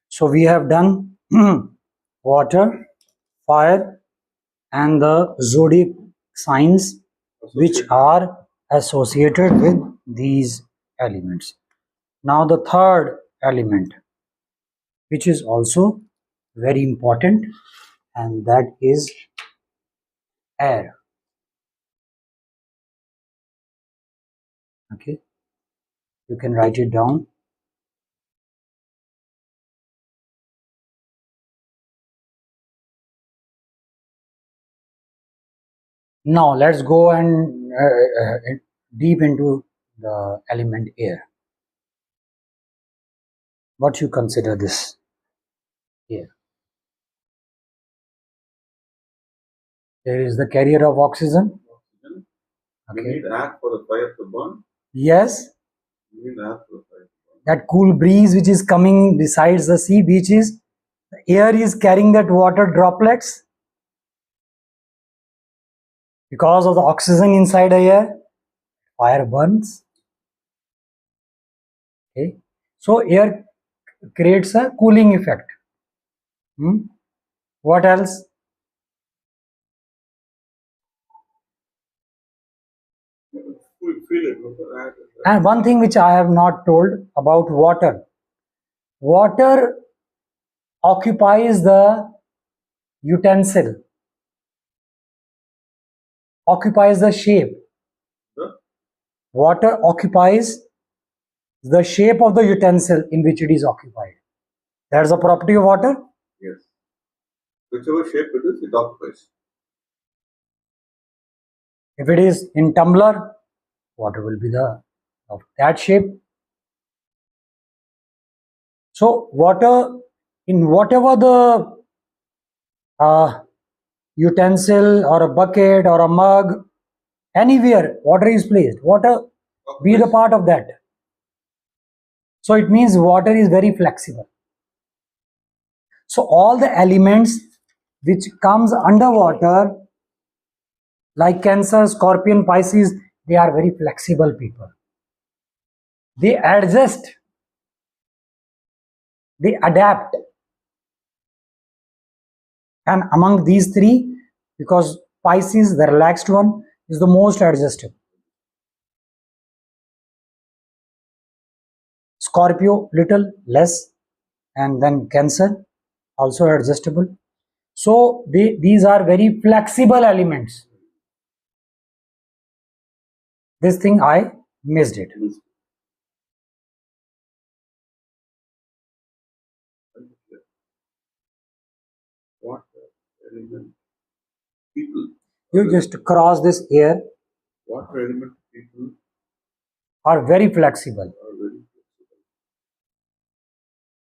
So we have done water, fire, and the zodiac signs which are associated with these elements. Now the third element, which is also very important, and that is air. Okay, you can write it down. Now let's go and deep into the element air. What you consider this air? There is the carrier of oxygen. You need air for the fire to burn. Yes. You need air for the fire to burn. That cool breeze which is coming besides the sea beaches, the air is carrying that water droplets. Because of the oxygen inside the air, fire burns. Okay. So air creates a cooling effect. What else? Feel it. And one thing which I have not told about water. Water occupies the utensil, occupies the shape. Water occupies the shape of the utensil in which it is occupied. That's the property of water? Yes. Whichever shape it is, it occupies. If it is in tumbler, water will be of that shape. So water, in whatever the utensil or a bucket or a mug, anywhere water is placed, water be the part of that. So it means water is very flexible. So all the elements which comes underwater, like Cancer, Scorpion, Pisces, they are very flexible people. They adjust, they adapt. And among these three, because Pisces, the relaxed one, is the most adjustable. Scorpio, little less, and then Cancer, also adjustable. So these are very flexible elements. This thing I missed it. What element? People. You just cross this air. What element people are very flexible.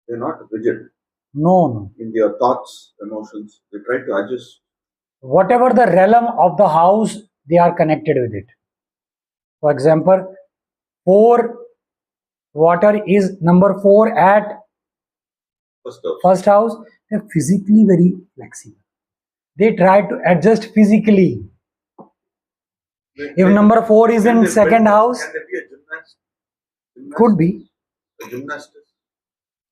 They're not rigid. No. In their thoughts, emotions, they try to adjust. Whatever the realm of the house, they are connected with it. For example, 4 water is number 4 at first house. They're physically very flexible. They try to adjust physically. If number 4 is in second house, can they be a gymnast? Could be. A gymnast.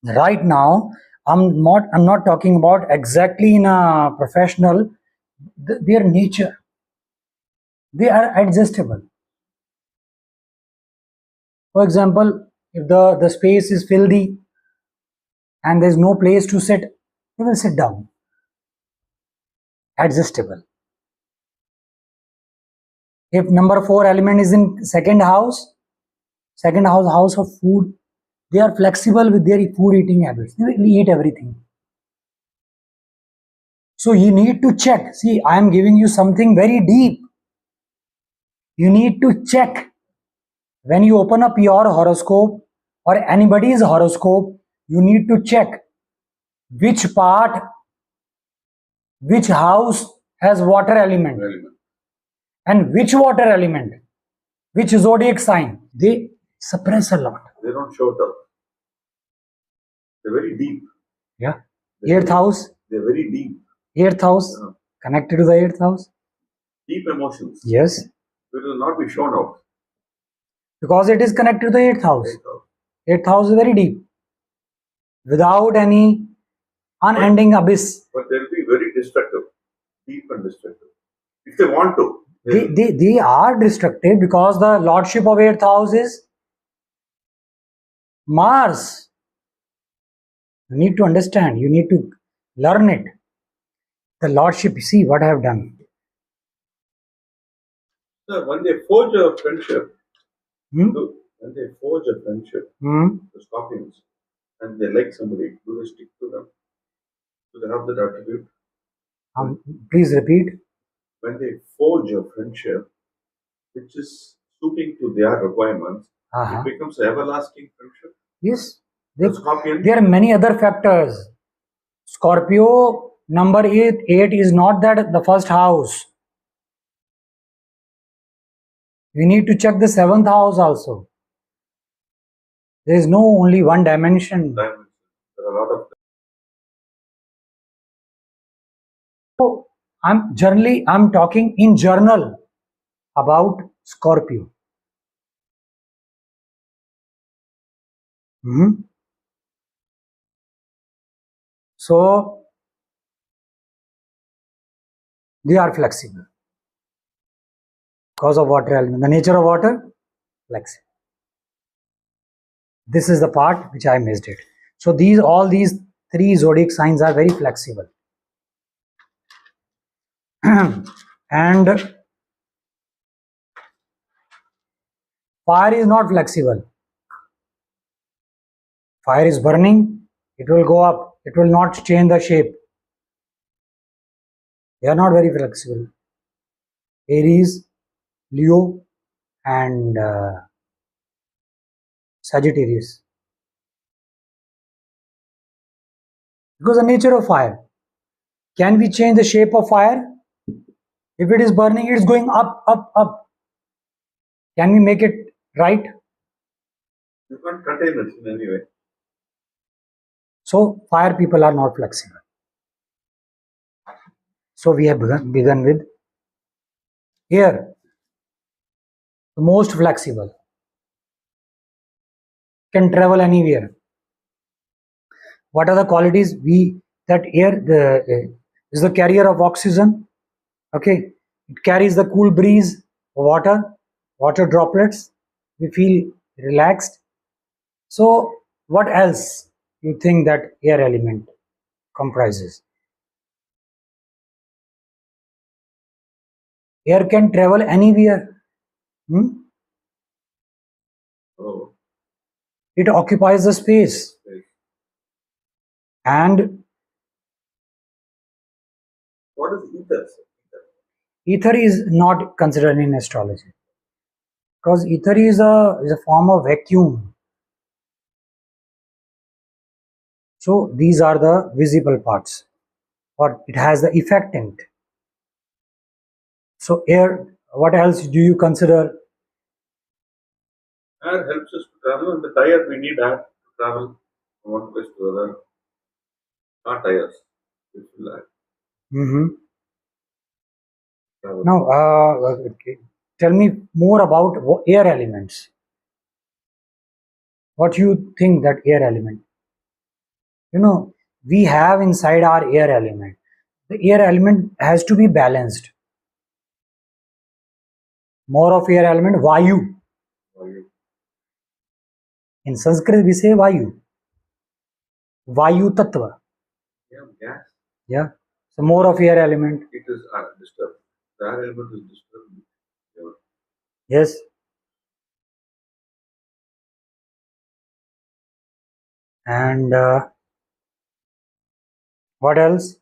Right now, I'm not talking about exactly in a professional. Their nature, they are adjustable. For example, if the space is filthy and there's no place to sit, they will sit down. Adjustable. If number 4 element is in second house of food, they are flexible with their food eating habits. They will eat everything. So you need to check. See, I am giving you something very deep. You need to check. When you open up your horoscope or anybody's horoscope, you need to check which part, which house has water element, and which water element, which zodiac sign. They suppress a lot. They don't show it up. They're very deep. Yeah. 8th house. They're very deep. 8th house. Yeah. Connected to the 8th house. Deep emotions. Yes. It will not be shown out. Because it is connected to the 8th house. 8th house is very deep. without any unending abyss. But they'll be very destructive, deep and destructive. If they want to. They are destructive because the lordship of 8th house is Mars. You need to understand, you need to learn it. The lordship, see what I have done. Sir, when they forge a friendship, Hmm? when they forge a friendship, Hmm? the scorpions, and they like somebody, do they stick to them? Do they have that attribute? Please repeat. When they forge a friendship, which is suiting to their requirements, Uh-huh. it becomes an everlasting friendship. Yes. The scorpion, There are many other factors. Scorpio number 8 is not that the first house. We need to check the 7th house also. There is no only one dimension. there are a lot of So I'm talking in general about Scorpio. Mhm. So they are flexible because of water element. The nature of water, flexible. This is the part which I missed it. So all these 3 zodiac signs are very flexible. And fire is not flexible. Fire is burning, it will go up, it will not change the shape. They are not very flexible. Aries, Leo, and Sagittarius. Because the nature of fire. Can we change the shape of fire? If it is burning, it's going up, up, up. Can we make it right? you can't contain it in any way. So fire people are not flexible. So we have begun with air, the most flexible, can travel anywhere. What are the qualities? That air is the carrier of oxygen. Okay, it carries the cool breeze, water droplets. We feel relaxed. So what else you think that air element comprises? Air can travel anywhere. Hmm? Oh, It occupies the space, okay. and What is ether, sir? ether is not considered in astrology because ether is a form of vacuum. So these are the visible parts, or it has the effect in it. So air, what else do you consider? Air helps us to travel, and the tire we need air to travel from one place to another. Not tires. We feel air. Mhm. Travel. Now, okay. Tell me more about air elements. What you think that air element? We have inside our air element. The air element has to be balanced. More of air element, Vayu. Vayu. In Sanskrit, we say Vayu. Vayu Tattva. Yeah, gas. Yeah. So more of air element. It is disturbed. The air element is disturbed. Yeah. Yes. And what else?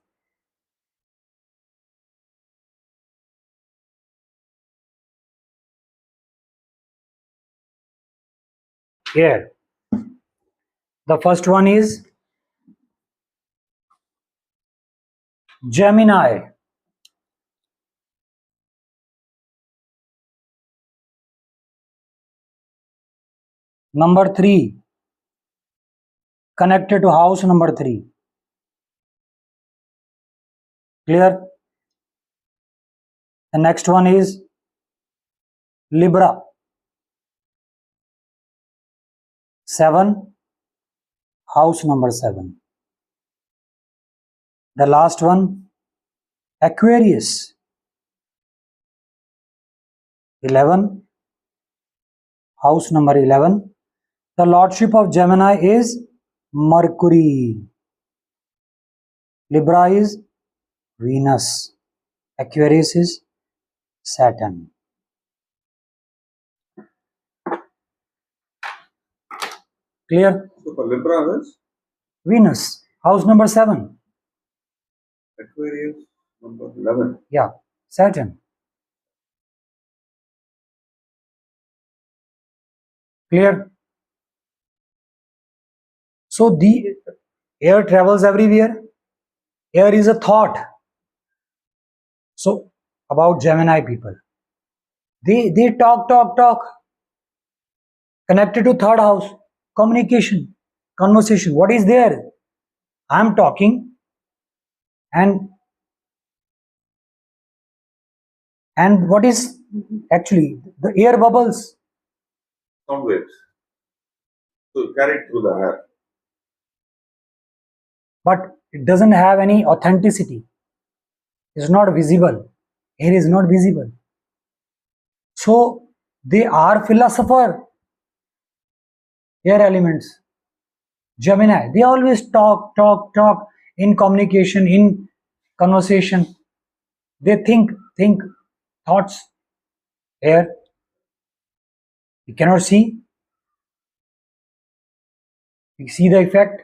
Air. The first one is Gemini. Number 3, connected to house number 3. Clear? The next one is Libra. 7, house number 7. The last one, Aquarius, 11, house number 11. The lordship of Gemini is Mercury. Libra is Venus. Aquarius is Saturn. Clear? So for Libra is Venus, house number 7. Aquarius number 11. Yeah, Saturn. Clear? So the air travels everywhere. Air is a thought. So about Gemini people, they talk. Connected to third house, communication, conversation. What is there? I am talking, and what is actually the air bubbles? Sound waves. So carried through the air. But it doesn't have any authenticity. It's not visible. Air is not visible. So they are philosopher. Air elements. Gemini, they always talk in communication, in conversation. They think thoughts. Air. You cannot see. We see the effect.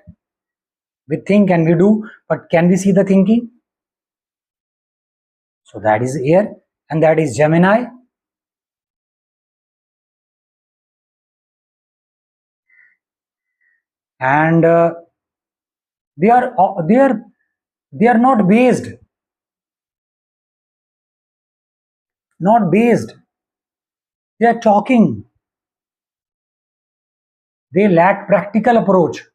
We think and we do, but can we see the thinking? So that is air, and that is Gemini. And they are not based. Not based. They are talking. They lack practical approach.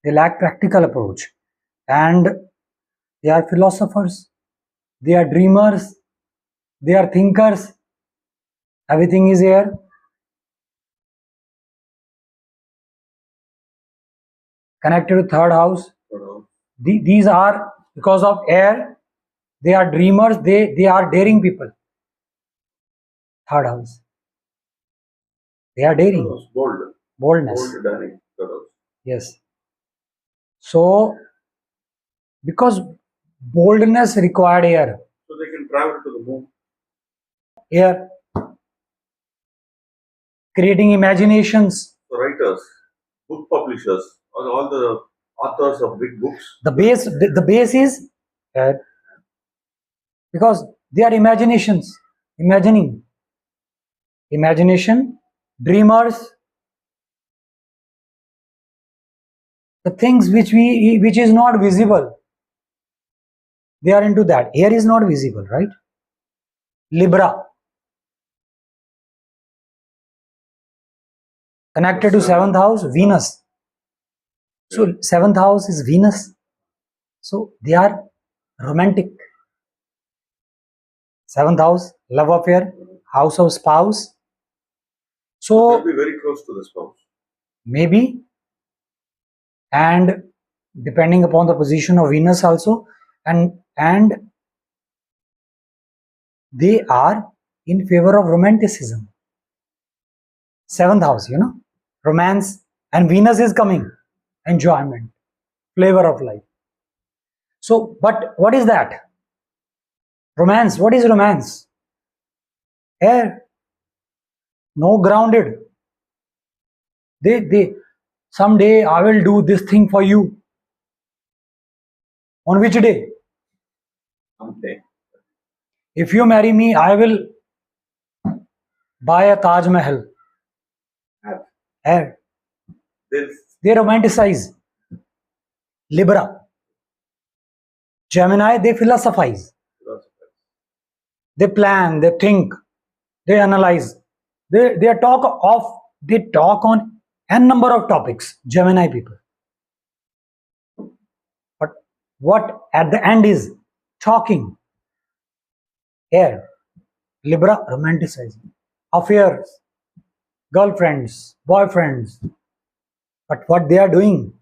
They lack practical approach, and they are philosophers. They are dreamers. They are thinkers. Everything is here. Connected to third house. These are because of air. They are dreamers. They are daring people. Third house. They are daring. Boldness. Bold, daring. Yes. So, because boldness required air. So they can travel to the moon. Air. Creating imaginations. So writers, book publishers, all the authors of big books. The base is air. Because they are imaginations. Imagining. Imagination. Dreamers. The things which is not visible, they are into that. Air is not visible, right? Libra, connected to 7th house, Venus. So 7th house is Venus. So they are romantic. 7th house, love affair, house of spouse. So they'll be very close to the spouse. Maybe. And depending upon the position of Venus also, and they are in favor of romanticism. 7th house, romance, and Venus is coming, enjoyment, flavor of life. So, but what is that? Romance. What is romance? Air. No grounded. They someday I will do this thing for you. On which day? Someday. If you marry me, I will buy a Taj Mahal. Air. They romanticize. Libra. Gemini, they philosophize. They plan, they think, they analyze. They talk on n number of topics. Gemini people. But what at the end is talking. Air. Libra romanticizing. affairs, girlfriends, boyfriends. But what they are doing,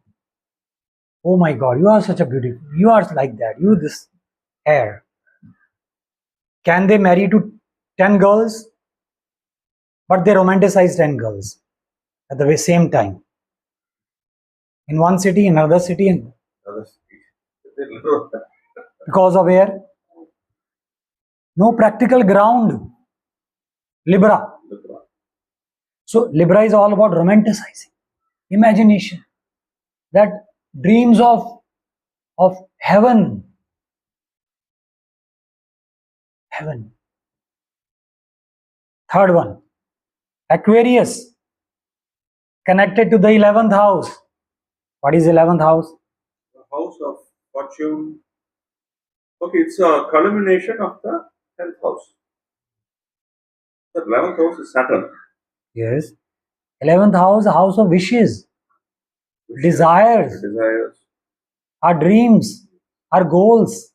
oh my God, you are such a beautiful, you are like that, you this air. Can they marry to 10 girls? But they romanticize 10 girls at the same time. In one city, in another city, Other species. because of air. No practical ground. Libra. So Libra is all about romanticizing, imagination, that dreams of heaven. Heaven. Third one, Aquarius, connected to the 11th house. What is 11th house? The house of fortune. Okay, it's a culmination of the 10th house. The 11th house is Saturn. Yes. 11th house, house of wishes, desires, Desires. our dreams, our goals.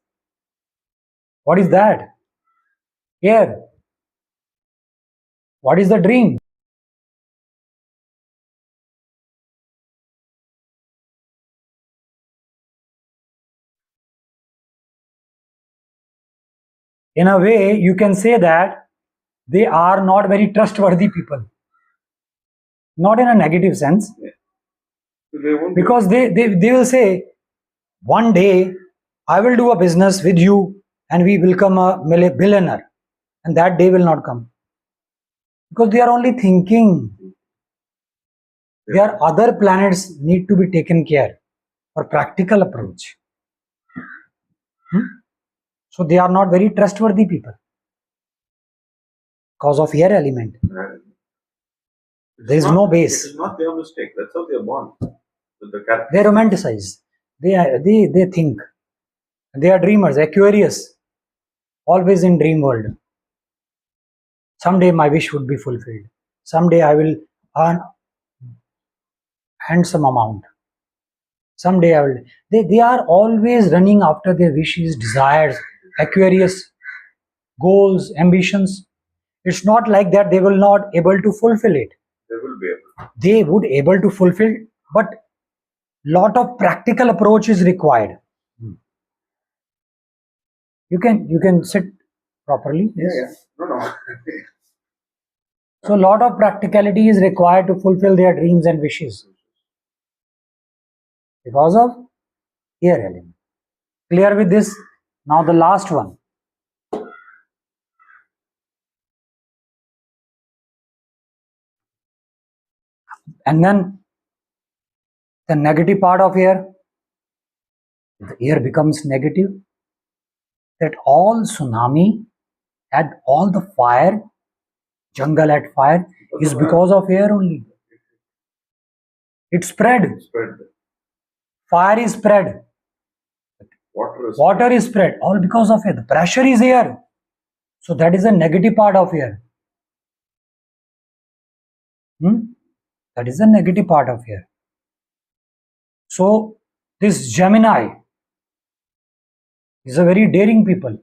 What is that? Here. What is the dream? In a way, you can say that they are not very trustworthy people. Not in a negative sense, They won't because they will say, one day I will do a business with you and we will become a billionaire. And that day will not come. Because they are only thinking. Their other planets need to be taken care for practical approach. So they are not very trustworthy people because of air element. There is no base. It is not their mistake. That's how they are born. With the character. They romanticize. They think. They are dreamers. Aquarius, always in dream world. Someday my wish would be fulfilled. Someday I will earn handsome amount. Someday I will. They are always running after their wishes, desires, Aquarius, goals, ambitions. It's not like that they will not able to fulfill it. They will be able. They would able to fulfill, but lot of practical approach is required. You can sit properly. Yeah. No. So lot of practicality is required to fulfill their dreams and wishes because of air element. Clear with this? Now the last one. And then the negative part of air. The air becomes negative. That all tsunami and all the fire, jungle at fire, is because of air only. It spread. Fire is spread. Water is spread. All because of air. The pressure is air. So that is a negative part of air. That is the negative part of air. So this Gemini is a very daring people.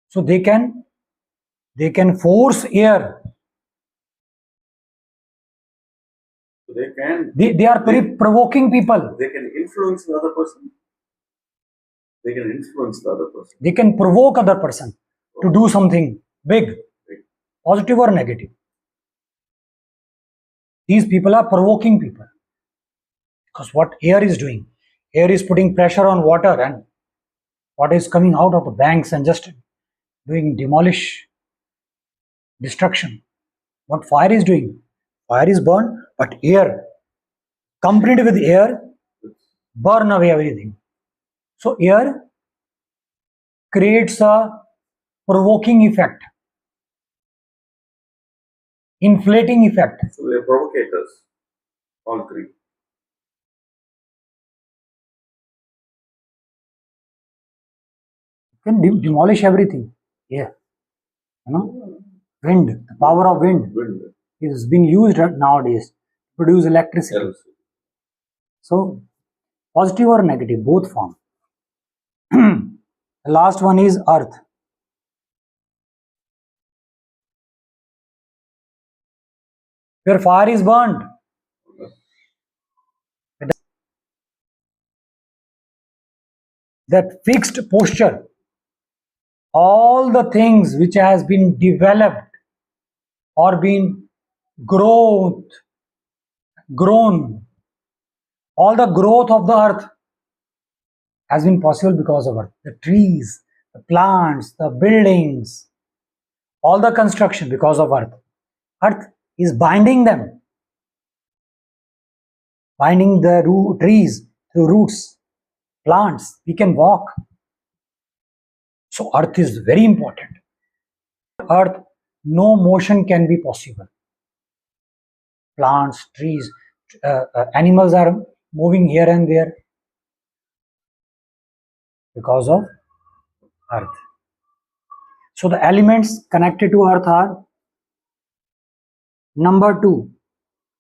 So they can force air. They are very provoking people. They can influence the other person. They can influence the other person. They can provoke other person to do something big, positive or negative. These people are provoking people. Because what air is doing, air is putting pressure on water, and water is coming out of the banks and just doing destruction. What fire is doing, fire is burned, but air, combined with air, burn away everything. So air creates a provoking effect, inflating effect. So they are provocators, all three. Can demolish everything. Yeah, wind, the power of wind is being used nowadays to produce electricity. So positive or negative, both form. The last one is earth. where fire is burned. That fixed posture, all the things which has been developed or been grown, all the growth of the earth has been possible because of earth. The trees, the plants, the buildings, all the construction because of earth. Earth is binding them, binding the trees through roots, plants. We can walk. So earth is very important. Earth, no motion can be possible. Plants, trees, animals are moving here and there because of earth. So the elements connected to earth are: number 2,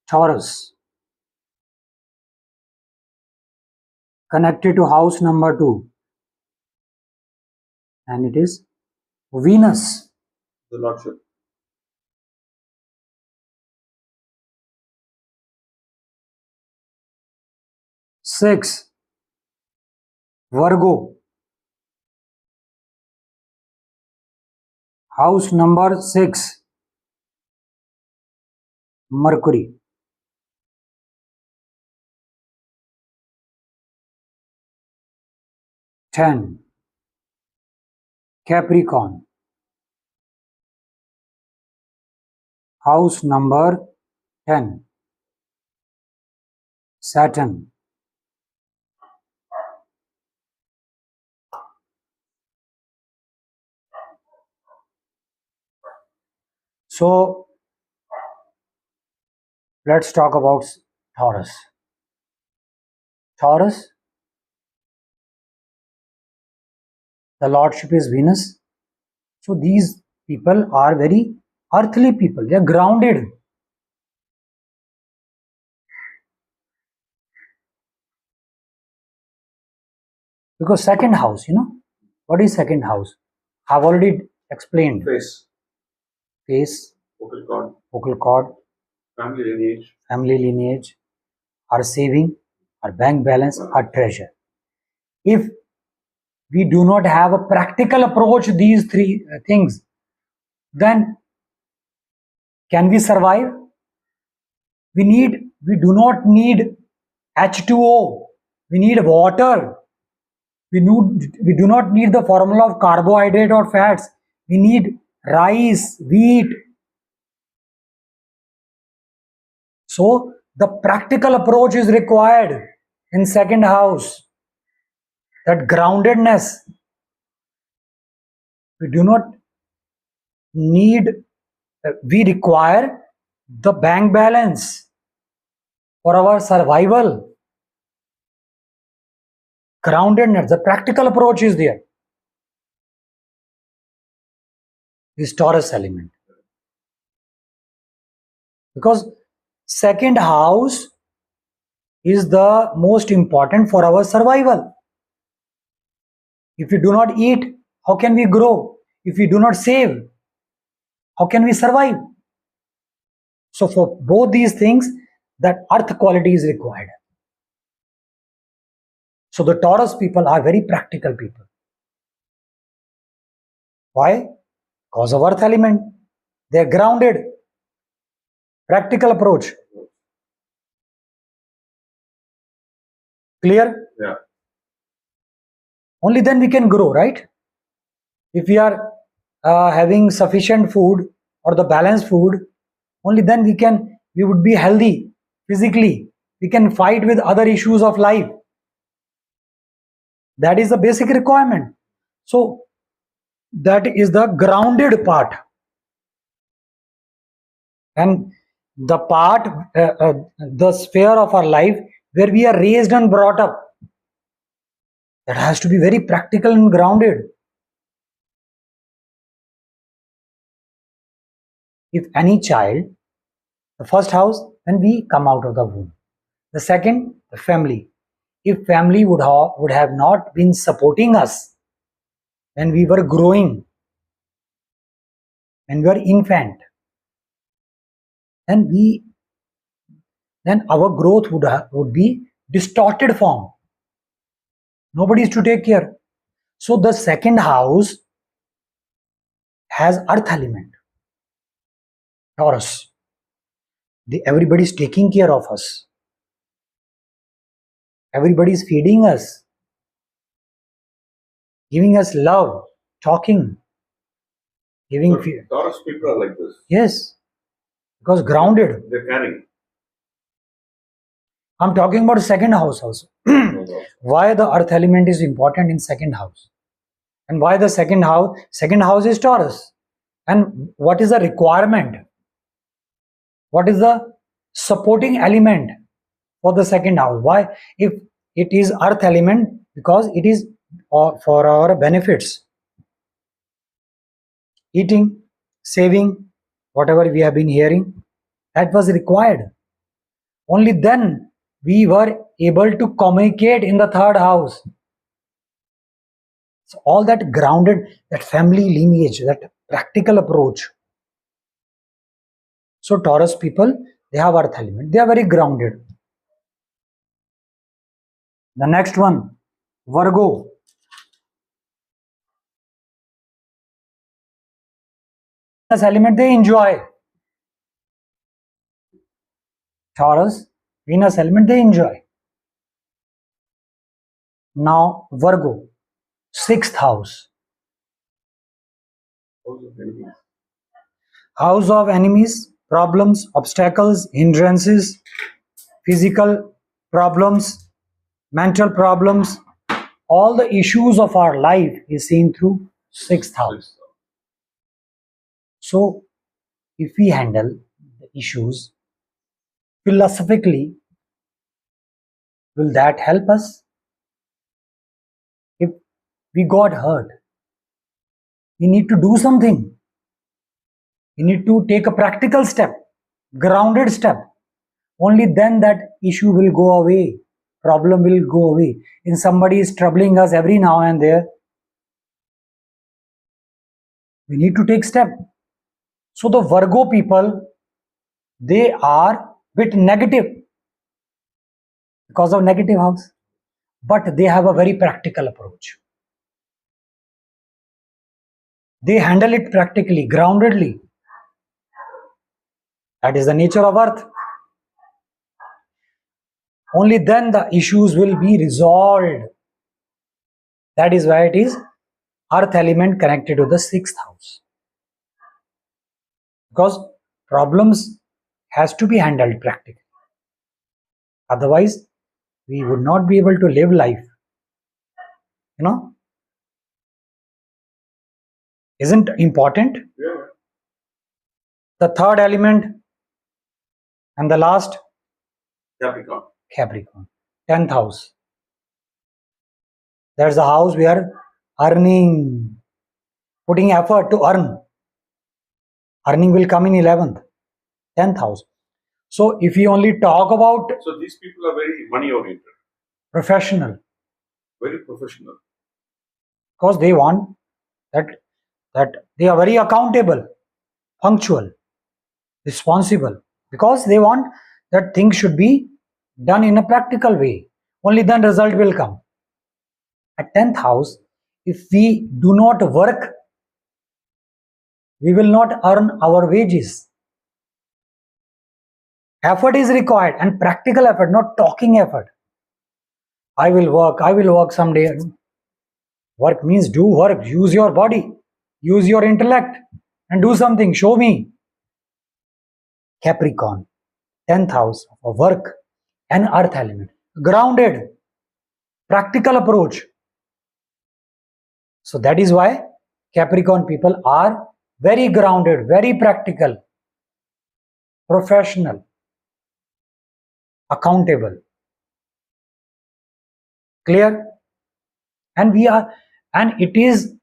Taurus, connected to house number 2, and it is Venus. The Lordship. 6, Virgo, house number 6, Mercury. 10, Capricorn, house number 10, Saturn. So let's talk about Taurus. Taurus, the lordship is Venus. So these people are very earthly people. They are grounded. Because second house, what is second house? I've already explained. Face, vocal cord, family lineage, our saving, our bank balance, our treasure. If we do not have a practical approach to these 3 things, then can we survive? We do not need H2O. We need water. We do not need the formula of carbohydrate or fats. We need rice, wheat. So the practical approach is required in second house. That groundedness. We do not need, we require the bank balance for our survival. Groundedness, the practical approach is there. This Taurus element. Because second house is the most important for our survival. If we do not eat, how can we grow? If we do not save, how can we survive? So for both these things, that earth quality is required. So the Taurus people are very practical people. Why? Because of earth element. They are grounded. Practical approach. Clear? Yeah. Only then we can grow, right? If we are having sufficient food or the balanced food, only then we would be healthy physically. We can fight with other issues of life. That is the basic requirement. So that is the grounded part. And the part, the sphere of our life where we are raised and brought up, that has to be very practical and grounded. If any child, the first house, when we come out of the womb. The second, the family. If family would have not been supporting us when we were growing, when we were infant, then we then our growth would be distorted form. Nobody is to take care. So the second house has earth element, Taurus. Everybody is taking care of us. Everybody is feeding us, giving us love, talking, giving So Taurus people are like this. Yes, because grounded. They're caring. I'm talking about second house also. Why the earth element is important in second house, and why the second house is Taurus, and what is the requirement, what is the supporting element for the second house. Why, if it is earth element, because it is for our benefits, eating, saving, whatever we have been hearing, that was required. Only then we were able to communicate in the third house. So all that grounded, that family lineage, that practical approach. So Taurus people, they have earth element. They are very grounded. The next one, Virgo. Venus element, they enjoy. Taurus, Venus element, they enjoy. Now Virgo, sixth house. House of enemies, problems, obstacles, hindrances, physical problems, mental problems. All the issues of our life is seen through sixth house. So if we handle the issues philosophically, will that help us? If we got hurt, we need to do something. We need to take a practical step, grounded step. Only then that issue will go away, problem will go away. If somebody is troubling us every now and there, we need to take step. So the Virgo people, they are bit negative because of negative house, but they have a very practical approach. They handle it practically, groundedly. That is the nature of earth. Only then the issues will be resolved. That is why it is earth element connected to the sixth house. Because problems has to be handled practically. Otherwise, we would not be able to live life. Isn't important? Yeah. The third element and the last, Capricorn. 10th house. There's the house where earning, putting effort to earn. Earning will come in 11th, 10th house. So if we only talk about... So these people are very money oriented. Professional. Very professional. Because they want that they are very accountable, punctual, responsible. Because they want that things should be done in a practical way. Only then result will come. At 10th house, if we do not work, we will not earn our wages. Effort is required, and practical effort, not talking effort. I will work someday. Work means do work, use your body, use your intellect and do something, show me. Capricorn, 10th house of work and earth element. Grounded, practical approach. So that is why Capricorn people are very grounded, very practical, professional, accountable. Clear? And it is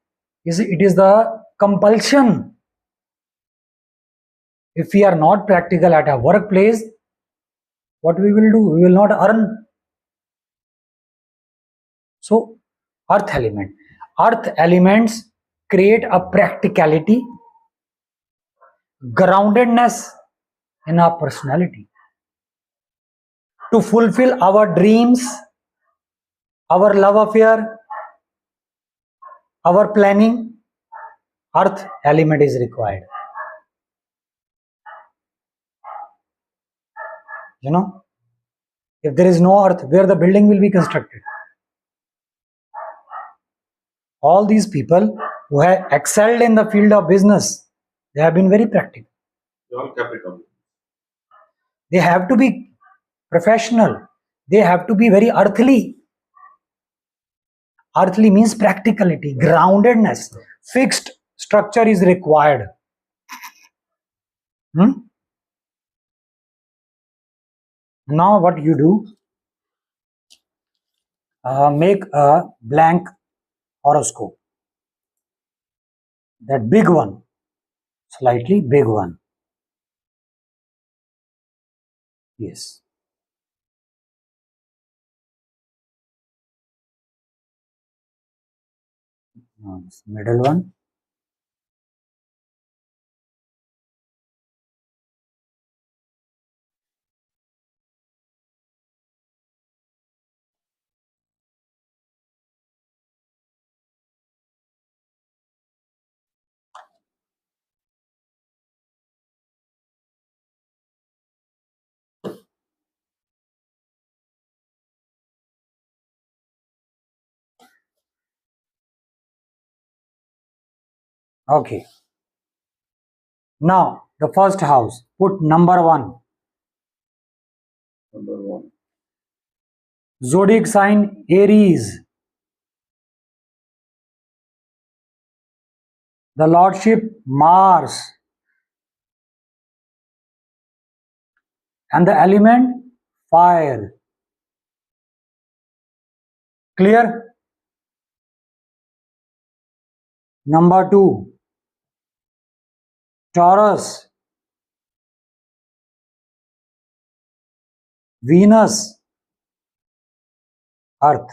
the compulsion. If we are not practical at a workplace, what we will do? We will not earn. So, earth element. Earth elements create a practicality, groundedness in our personality. to fulfill our dreams, our love affair, our planning, earth element is required. You know, if there is no earth, where the building will be constructed? All these people who have excelled in the field of business, they have been very practical. They're all Capricorn. They have to be professional. They have to be very earthly. Earthly means practicality, groundedness, fixed structure is required. Now what you do, make a blank horoscope, that big one, slightly big one. Yes. Now this middle one. Okay. Now the first house, put number 1. Number 1. Zodiac sign Aries. The lordship Mars. And the element fire. Clear? Number 2. Taurus. Venus. Earth.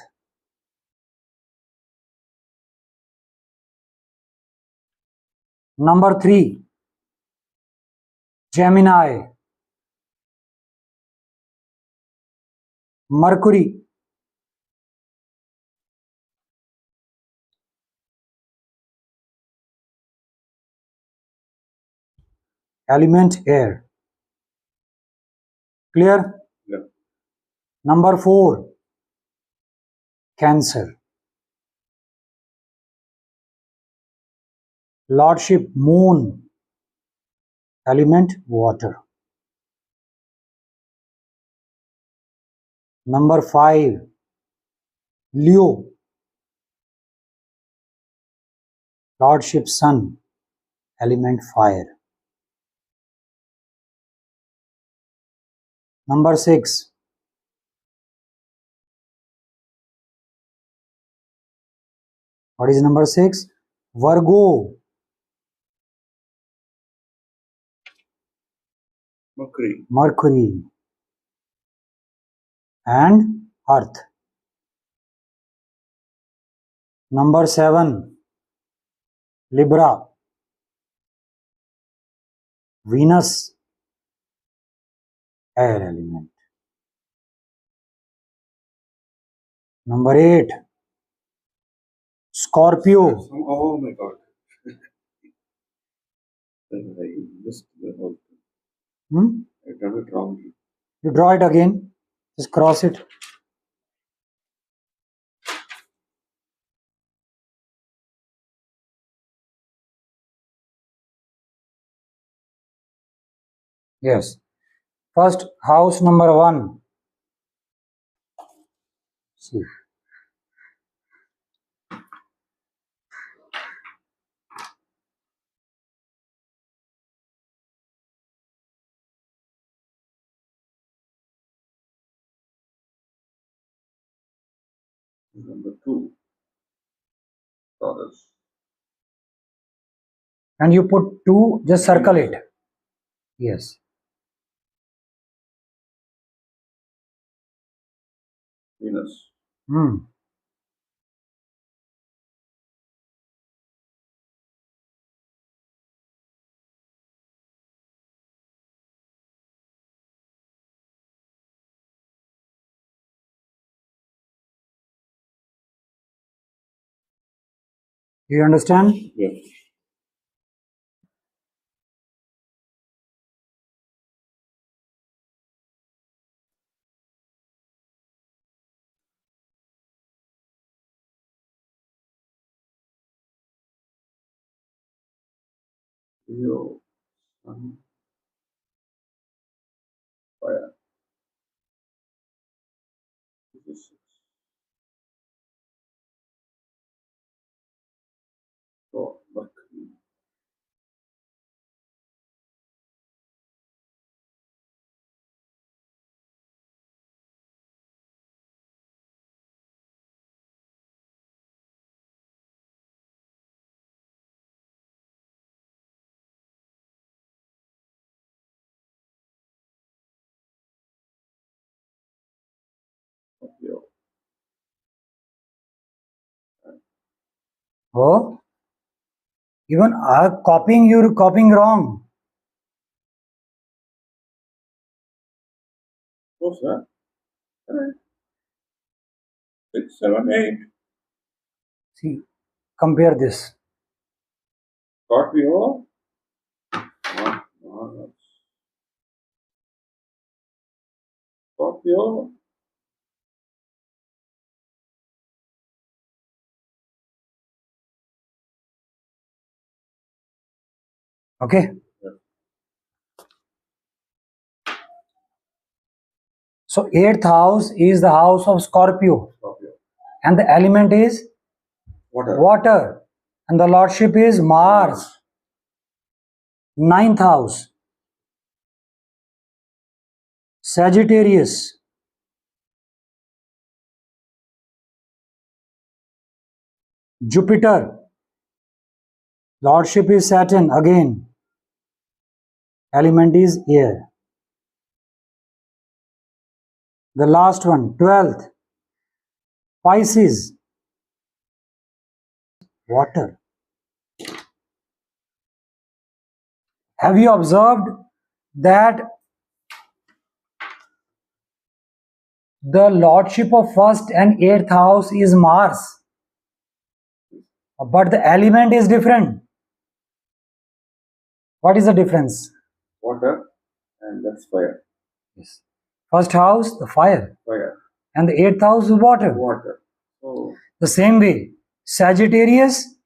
Number 3. Gemini. Mercury. Element air. Clear? Yeah. Number 4. Cancer. Lordship moon. Element water. Number 5. Leo. Lordship sun. Element fire. Number 6. What is number 6? Virgo. Mercury. And Earth. Number 7. Libra. Venus. Air element. Number 8. Scorpio. Oh my God. I missed the whole thing. I done it wrongly. You draw it again. Just cross it. Yes. First house number 1. See. Number 2. Taurus. And you put 2, just circle it. Yes. Venus. Do you understand? Yes. Leo, Sun, Fire. This is so Mercury. Leo. Oh, even copying, you're copying wrong. Close, huh? Correct. 6, 7, 8. See, compare this. Scorpio. Mars. Scorpio. Okay. Yes. So 8th house is the house of Scorpio, Scorpio. and the element is Water. water, and the lordship is Mars. 9th house, Sagittarius, Jupiter, lordship is Saturn again, element is air. The last one, 12th, Pisces, water. Have you observed that the lordship of 1st and 8th house is Mars, but the element is different? What is the difference? Water. And that's fire. Yes. First house, the fire, Fire. and the 8th house is water. Water. So, The same way, Sagittarius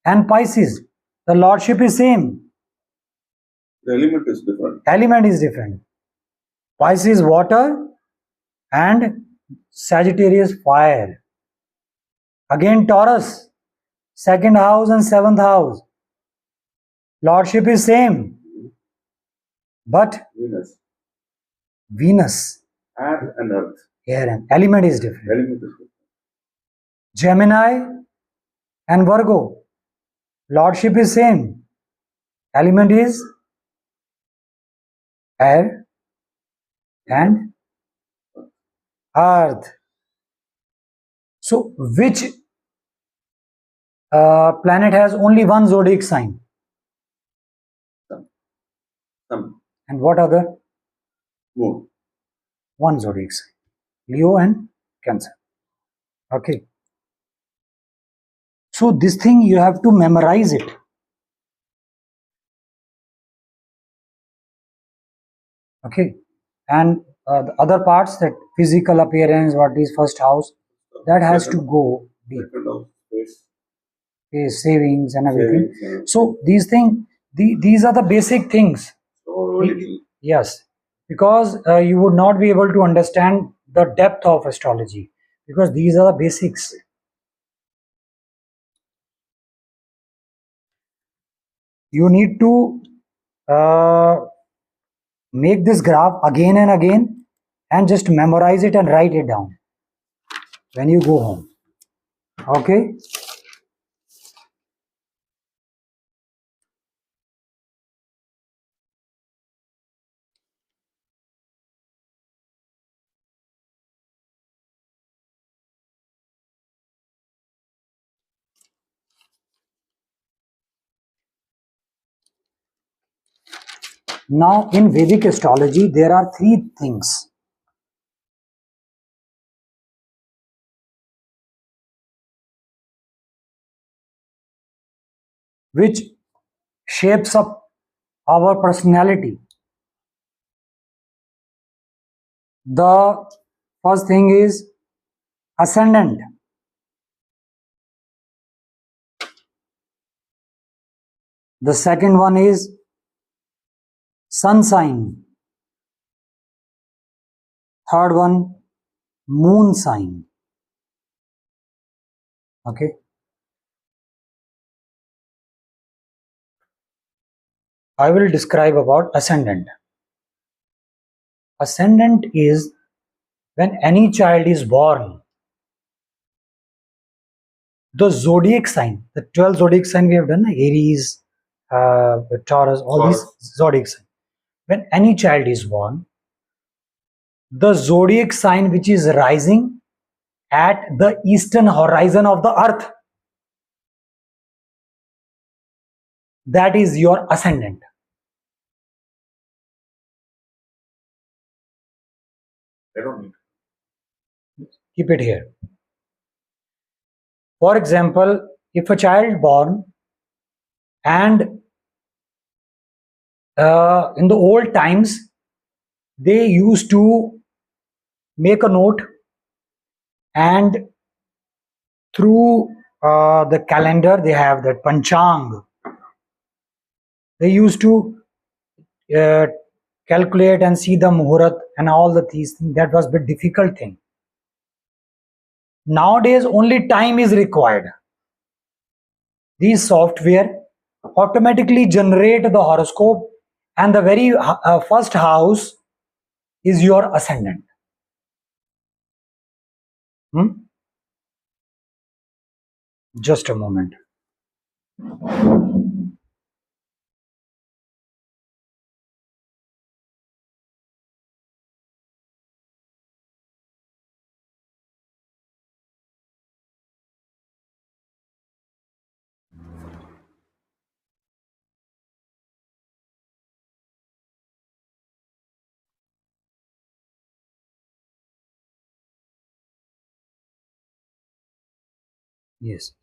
and Pisces, the lordship is same, the element is different. element is different. Pisces water and Sagittarius fire. Again Taurus, 2nd house and 7th house, lordship is same, but Venus. Venus, Air and Earth. air and element is different. Element is different. Gemini and Virgo, lordship is same, element is air and earth. So which planet has only one zodiac sign, Sun. and what other? Moon. One zodiac sign, Leo and Cancer. Okay, so this thing you have to memorize it. Okay, and the other parts, that physical appearance, what is first house, that has to go deep. Second house. Space. Okay, savings and everything. Savings, and- So these things, these are the basic things. So little. Yes, because you would not be able to understand the depth of astrology, because these are the basics. You need to make this graph again and again and just memorize it and write it down when you go home. Okay. Now in Vedic astrology there are three things. which shapes up our personality. The first thing is ascendant. The second one is sun sign. Third one, moon sign. Okay. I will describe about ascendant. Ascendant is when any child is born, the zodiac sign, the 12 zodiac sign we have done, Aries, Taurus, all these zodiac sign. When any child is born, the zodiac sign which is rising at the eastern horizon of the earth, that is your ascendant. I don't need. Keep it here. For example, if a child born and in the old times they used to make a note, and through the calendar they have that panchang, they used to uh, calculate and see the muhurat and all these things. That was a bit difficult thing. Nowadays only time is required. These software automatically generate the horoscope, and the very first house is your ascendant. Just a moment. Yes,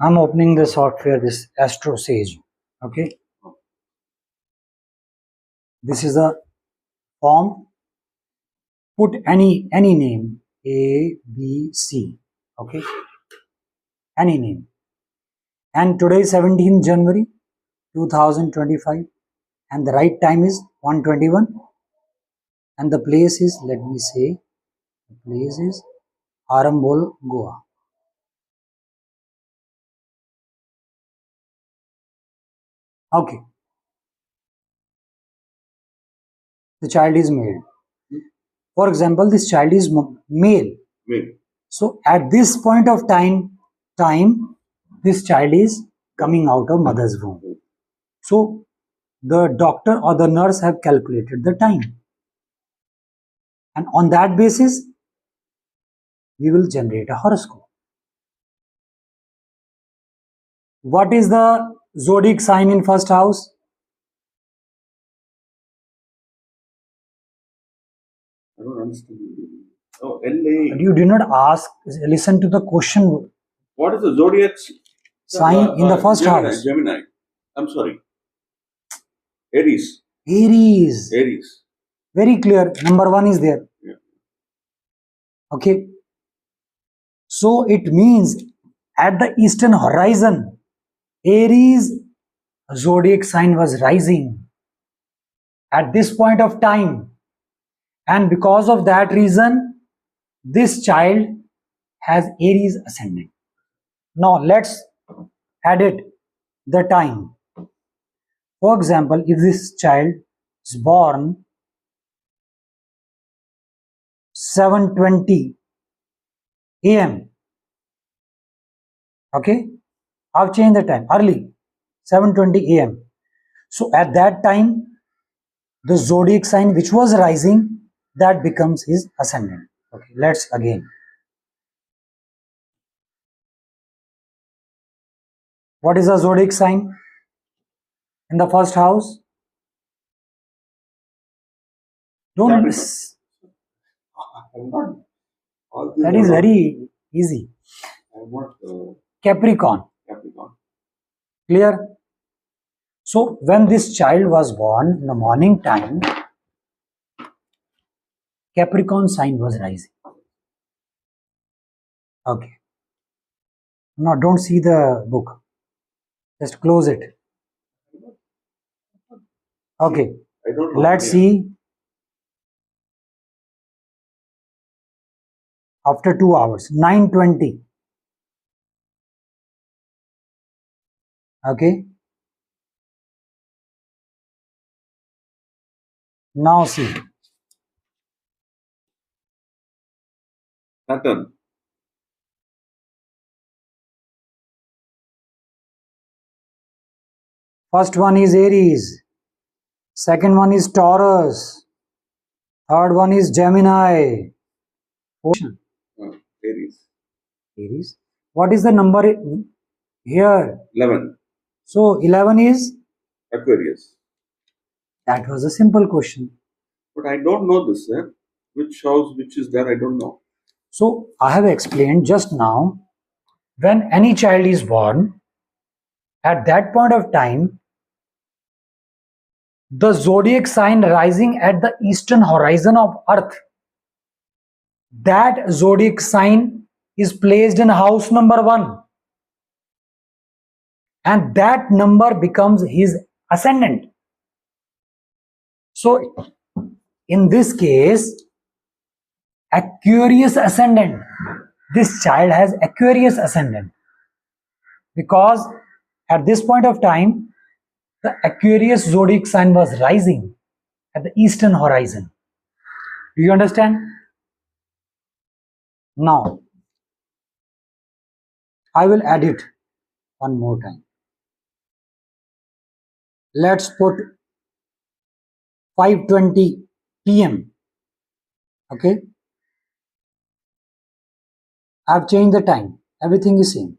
I'm opening the software, this Astro Sage. Okay, this is a form. Put any name, A, B, C. Okay, any name. And today is 17th January 2025, and the right time is 1:21, and the place is, let me say, the place is Arambol, Goa. Okay, the child is male. For example, this child is male. So at this point of time, this child is coming out of mother's womb. So the doctor or the nurse have calculated the time, and on that basis we will generate a horoscope. What is the zodiac sign in first house? I don't understand. Oh, LA. You do not ask, listen to the question. What is the zodiac sign in the first house? Gemini. I'm sorry. Aries. Aries. Very clear. Number 1 is there. Yeah. Okay. So it means at the eastern horizon, Aries zodiac sign was rising at this point of time, and because of that reason, this child has Aries ascendant. Now let's edit the time. For example, if this child is born 7:20 a.m. Okay, I've changed the time early, 7:20 a.m. So at that time, the zodiac sign which was rising, that becomes his ascendant. Okay, let's again. What is the zodiac sign in the first house? Don't miss. That is very easy. Capricorn. Clear? So when this child was born in the morning time, Capricorn sign was rising. Okay. Now don't see the book. Just close it. Okay. I don't know. Let's see. After 2 hours, 9:20. Okay. Now see. Saturn. First one is Aries. Second one is Taurus. Third one is Gemini. Aries. Aries. What is the number here? 11. So 11 is? Aquarius. That was a simple question. But I don't know this, sir. Which house, which is there, I don't know. So I have explained just now, when any child is born, at that point of time, the zodiac sign rising at the eastern horizon of Earth, that zodiac sign is placed in house number 1. And that number becomes his ascendant. So in this case, Aquarius ascendant. This child has Aquarius ascendant because at this point of time, the Aquarius zodiac sign was rising at the eastern horizon. Do you understand? Now, I will add it one more time. Let's put 5:20 p.m. Okay? I've changed the time. Everything is same.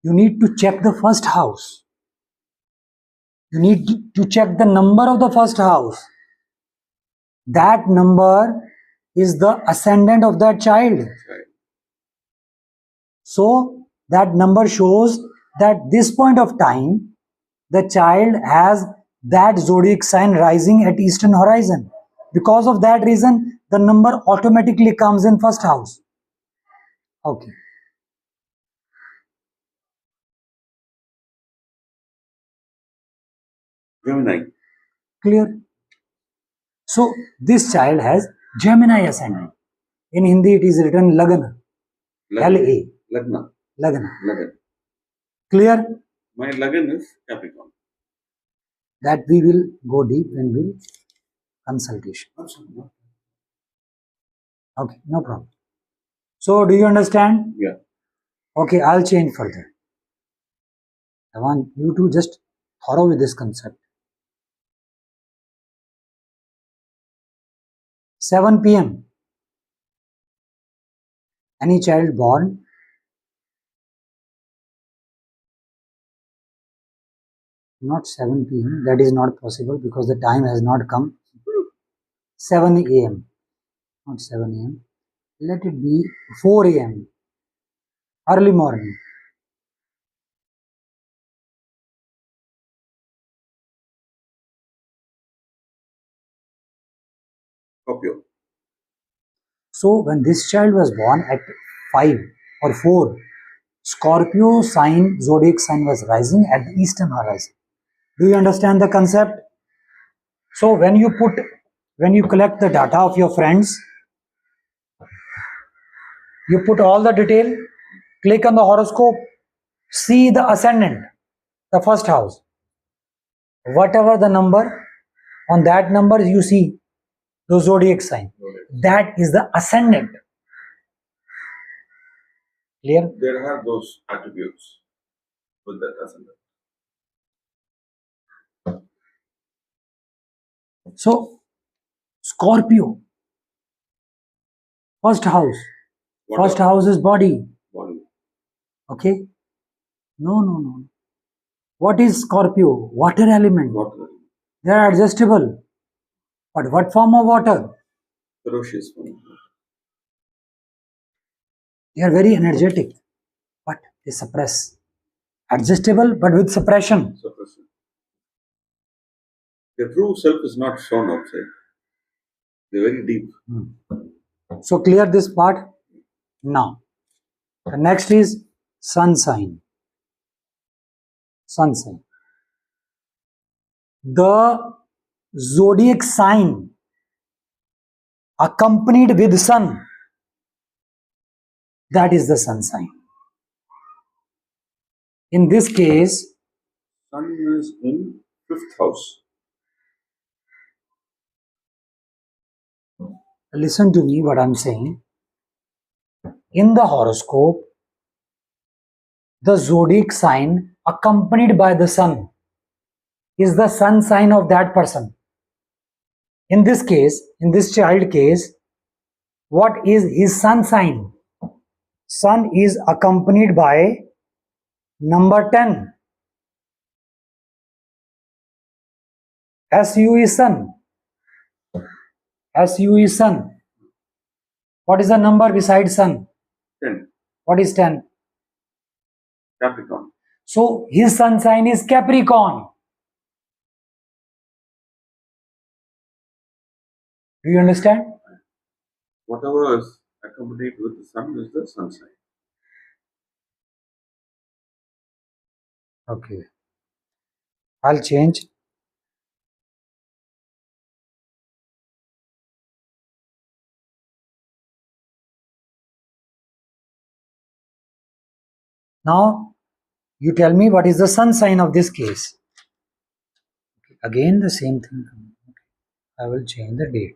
You need to check the first house. You need to check the number of the first house. That number is the ascendant of that child. Right. So that number shows that this point of time, the child has that zodiac sign rising at eastern horizon. Because of that reason, the number automatically comes in first house. Okay. Gemini. Clear? So this child has Gemini ascendant. In Hindi it is written Lagna. L-A. Lagna. Lagna. Lagan. Clear? My Lagan is Capricorn. That we will go deep when we'll consultation. Okay, no problem. So do you understand? Yeah. Okay, I'll change further. I want you to just thorough with this concept. 7 p.m. Any child born not 7 p.m. That is not possible because the time has not come. 7 a.m. Not 7 a.m. Let it be 4 a.m. Early morning. Scorpio. So when this child was born at 5 or 4, Scorpio sign, zodiac sign was rising at the eastern horizon. Do you understand the concept? So when you collect the data of your friends, you put all the detail, click on the horoscope, see the ascendant, the first house. Whatever the number, on that number you see the zodiac sign. That is the ascendant. Clear? There are those attributes with that ascendant. So, Scorpio, first house. Water. First house is body. Body. Okay? No. What is Scorpio? Water element. Water. They are adjustable. But what form of water? Ferocious one. They are very energetic, but they suppress. Adjustable, but with suppression. Suppression. The true self is not shown outside. They're very deep. So clear this part? Now, the next is sun sign. Sun sign. The zodiac sign accompanied with sun, that is the sun sign. In this case, Sun is in 5th house. listen to me what I'm saying. In the horoscope, the zodiac sign accompanied by the sun is the sun sign of that person. In this case, in this child case, what is his sun sign? Sun is accompanied by number 10. SU is sun. SU is sun. What is the number beside sun? 10. What is 10? Capricorn. So his sun sign is Capricorn. Do you understand? Whatever is accompanied with the sun is the sun sign. Okay. I'll change. Now, you tell me what is the sun sign of this case. Again, the same thing. I will change the date.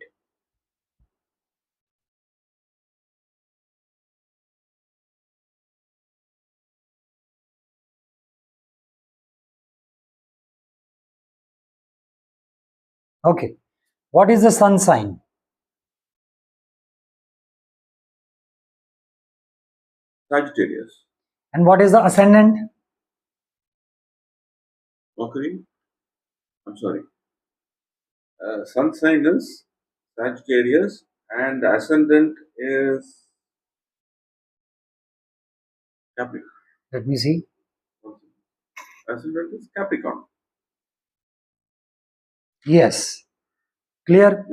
Okay. What is the sun sign? Sagittarius. And what is the ascendant? Mercury. I'm sorry. Sun sign is Sagittarius and the ascendant is Capricorn. Let me see. Ascendant is Capricorn. Yes. Clear?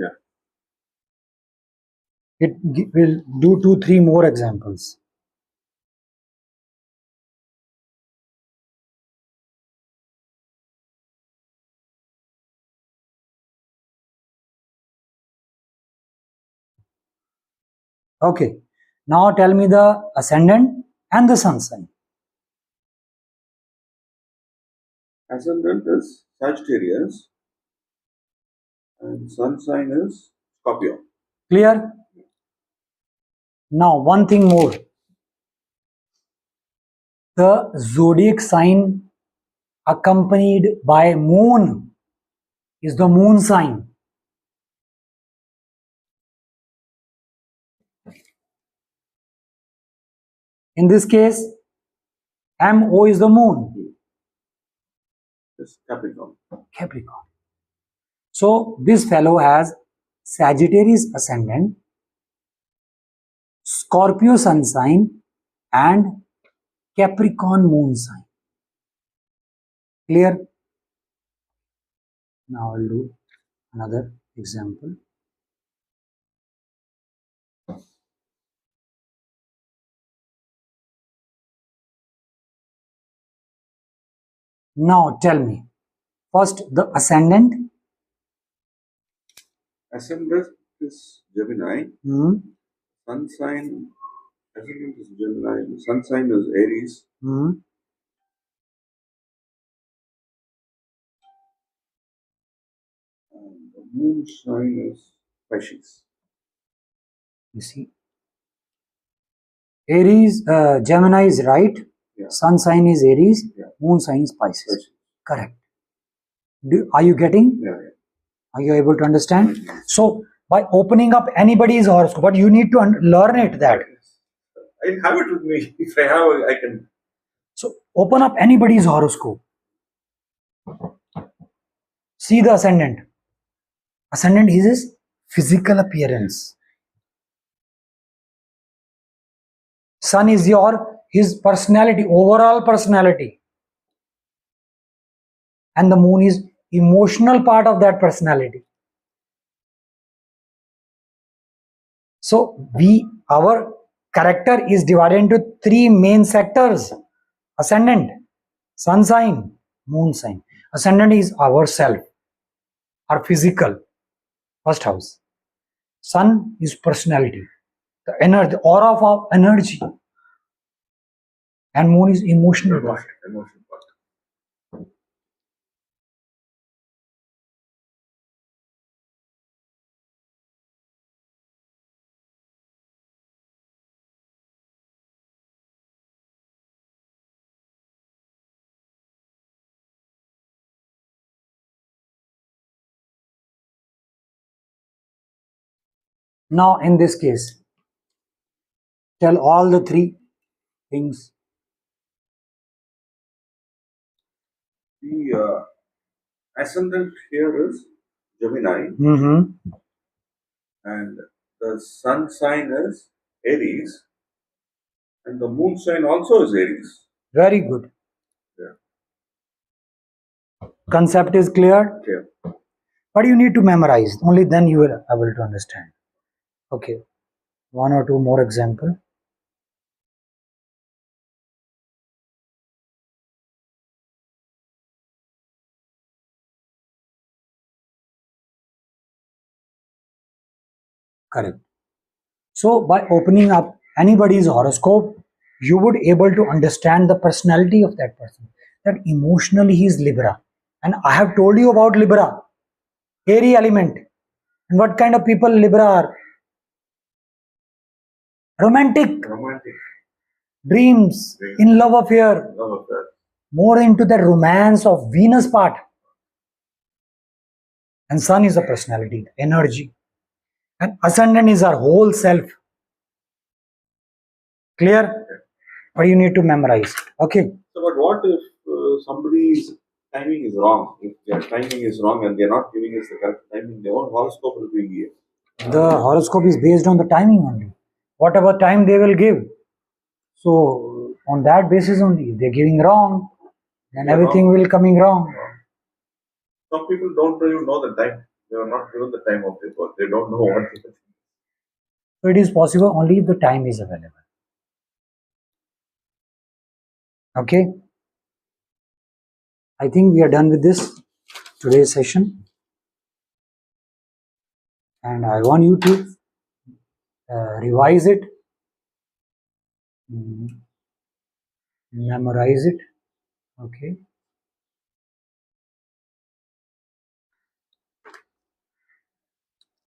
Yeah. Will do 2-3 more examples. Okay. Now tell me the ascendant and the sun sign. Ascendant is Sagittarius and sun sign is Scorpio. Clear? Now one thing more. The zodiac sign accompanied by moon is the moon sign. In this case, MO is the moon. It's Capricorn. Capricorn. So this fellow has Sagittarius ascendant, Scorpio sun sign and Capricorn moon sign. Clear? Now I'll do another example. Now tell me, first the ascendant. Ascendant is Gemini. Hmm. Sun sign, ascendant is Gemini. Sun sign is Aries. Hmm. And the moon sign is Pisces. You see, Aries, Gemini is right. Yeah. Sun sign is Aries. Yeah. Moon sign is Pisces. Pisces. Correct. Are you getting? Yeah. Are you able to understand? So by opening up anybody's horoscope, but you need to learn it that. I have it with me. If I have, I can. So open up anybody's horoscope. See the ascendant. Ascendant is his physical appearance. Sun is his personality, overall personality. and the moon is emotional part of that personality. So our character is divided into three main sectors: ascendant, sun sign, moon sign. Ascendant is our self, our physical, first house. Sun is personality, the energy, the aura of our energy, and moon is emotional part. Emotion part. Now, in this case, tell all the three things. The ascendant here is Gemini, Mm-hmm. and the sun sign is Aries, and the moon sign also is Aries. Very good. Yeah. Concept is clear, Okay. but you need to memorize. Only then you will able to understand. Okay. One or two more example. Correct. So by opening up anybody's horoscope, you would able to understand the personality of that person. That emotionally he is Libra. And I have told you about Libra, airy element. And what kind of people Libra are? Romantic, Romantic, dreams, in love affair, love affair. more into the romance of Venus part. And Sun is the personality, energy. And Ascendant is our whole self. Clear? But you need to memorize. Okay. So, but what if somebody's timing is wrong? If their timing is wrong and they're not giving us the correct timing, their own horoscope will be The horoscope is based on the timing only. Whatever time they will give. So on that basis only, if they're giving wrong, then Yeah, everything will coming wrong. some people don't even know the time. They are not given the time of their birth. They don't know what it is. So it is possible only if the time is available. Okay. I think we are done with this today's session. And I want you to revise it, memorize it. Okay.